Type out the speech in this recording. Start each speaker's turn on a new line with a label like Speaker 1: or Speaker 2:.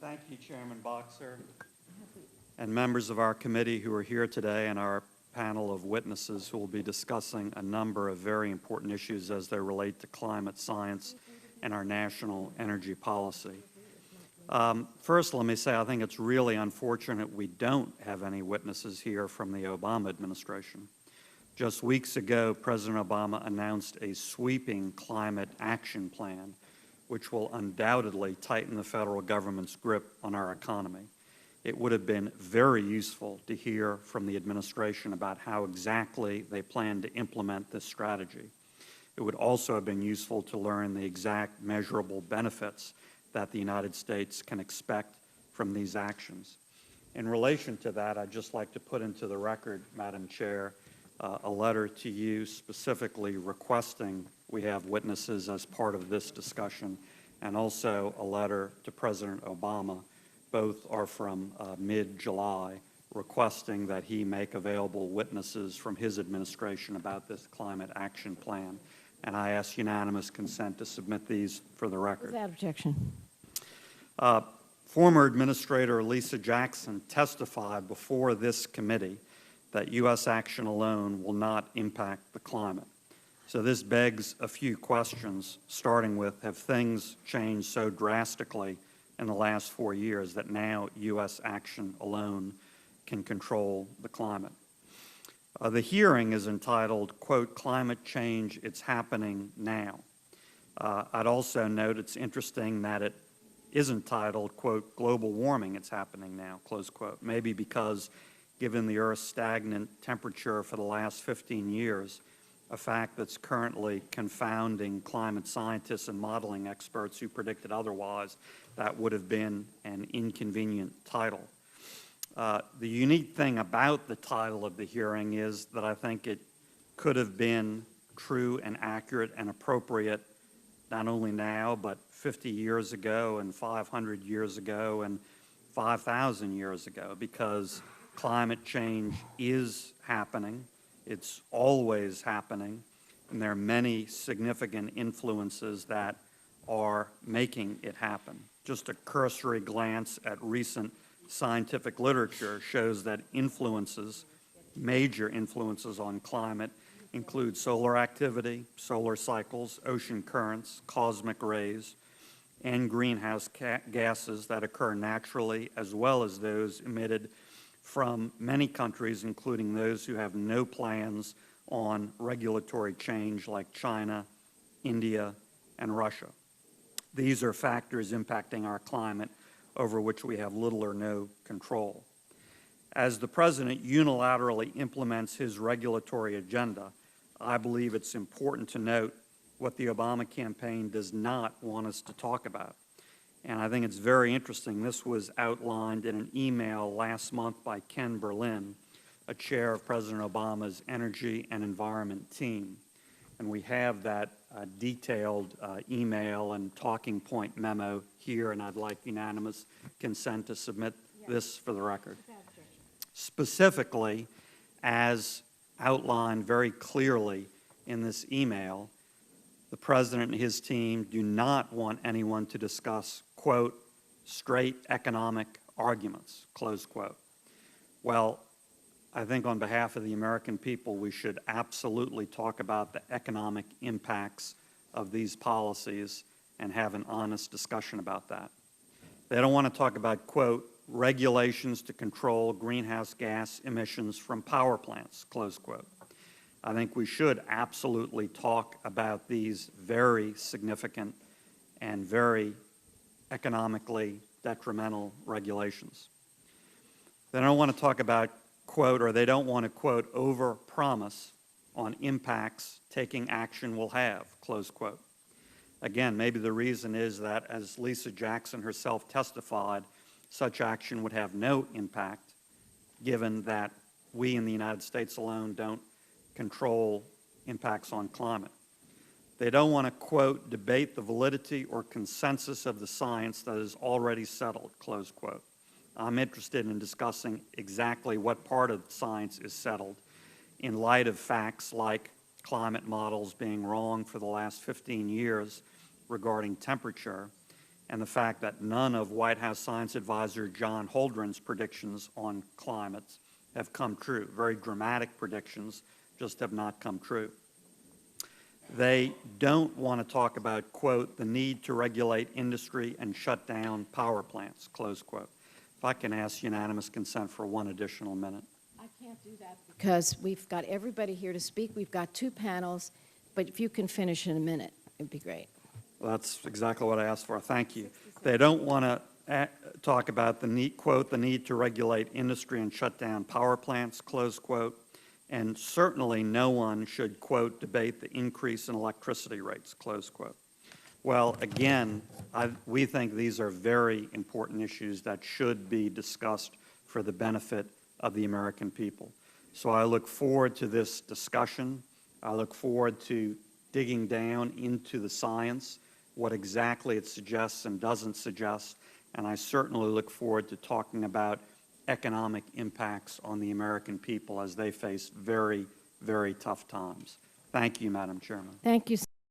Speaker 1: Thank you, Chairman Boxer, and members of our committee who are here today and our panel of witnesses who will be discussing a number of very important issues as they relate to climate science and our national energy policy. First, let me say I think it's really unfortunate we don't have any witnesses here from the Obama administration. Just weeks ago, President Obama announced a sweeping climate action plan which will undoubtedly tighten the federal government's grip on our economy. It would have been very useful to hear from the administration about how exactly they plan to implement this strategy. It would also have been useful to learn the exact measurable benefits that the United States can expect from these actions. In relation to that, I'd just like to put into the record, Madam Chair, a letter to you specifically requesting we have witnesses as part of this discussion, and also a letter to President Obama. Both are from mid-July, requesting that he make available witnesses from his administration about this climate action plan. And I ask unanimous consent to submit these for the record.
Speaker 2: Without objection.
Speaker 1: Former Administrator Lisa Jackson testified before this committee that U.S. action alone will not impact the climate. So this begs a few questions, starting with, have things changed so drastically in the last 4 years that now U.S. action alone can control the climate? The hearing is entitled, quote, Climate Change, It's Happening Now. I'd also note it's interesting that it isn't titled, quote, Global Warming, It's Happening Now, close quote. Maybe because given the Earth's stagnant temperature for the last 15 years, a fact that's currently confounding climate scientists and modeling experts who predicted otherwise, that would have been an inconvenient title. The unique thing about the title of the hearing is that I think it could have been true and accurate and appropriate not only now, but 50 years ago and 500 years ago and 5,000 years ago, because climate change is happening. It's always happening, and there are many significant influences that are making it happen. Just a cursory glance at recent scientific literature shows that influences, major influences on climate, include solar activity, solar cycles, ocean currents, cosmic rays, and greenhouse gases that occur naturally, as well as those emitted from many countries, including those who have no plans on regulatory change like China, India, and Russia. These are factors impacting our climate over which we have little or no control. As the President unilaterally implements his regulatory agenda, I believe it's important to note what the Obama campaign does not want us to talk about. And I think it's very interesting. This was outlined in an email last month by Ken Berlin, a chair of President Obama's Energy and Environment team. And we have that detailed email and talking point memo here, and I'd like unanimous consent to submit this for the record. Specifically, as outlined very clearly in this email, the President and his team do not want anyone to discuss, quote, straight economic arguments, close quote. Well, I think on behalf of the American people, we should absolutely talk about the economic impacts of these policies and have an honest discussion about that. They don't want to talk about, quote, regulations to control greenhouse gas emissions from power plants, close quote. I think we should absolutely talk about these very significant and very economically detrimental regulations. They don't want to talk about, quote, or they don't want to, quote, over-promise on impacts taking action will have, close quote. Again, maybe the reason is that, as Lisa Jackson herself testified, such action would have no impact, given that we in the United States alone don't control impacts on climate. They don't want to, quote, debate the validity or consensus of the science that is already settled, close quote. I'm interested in discussing exactly what part of the science is settled in light of facts like climate models being wrong for the last 15 years regarding temperature, and the fact that none of White House Science Advisor John Holdren's predictions on climate have come true. Very dramatic predictions just have not come true. They don't want to talk about, quote, the need to regulate industry and shut down power plants, close quote. If I can ask unanimous consent for one additional minute.
Speaker 2: I can't do that because we've got everybody here to speak. We've got two panels, but if you can finish in a minute, it'd be great.
Speaker 1: Well, that's exactly what I asked for. Thank you. They don't want to talk about the need, quote, the need to regulate industry and shut down power plants, close quote. And certainly no one should, quote, debate the increase in electricity rates, close quote. Well, again, we think these are very important issues that should be discussed for the benefit of the American people. So I look forward to this discussion. I look forward to digging down into the science, what exactly it suggests and doesn't suggest, and I certainly look forward to talking about economic impacts on the American people as they face very, very tough times. Thank you, Madam Chairman.
Speaker 2: Thank you,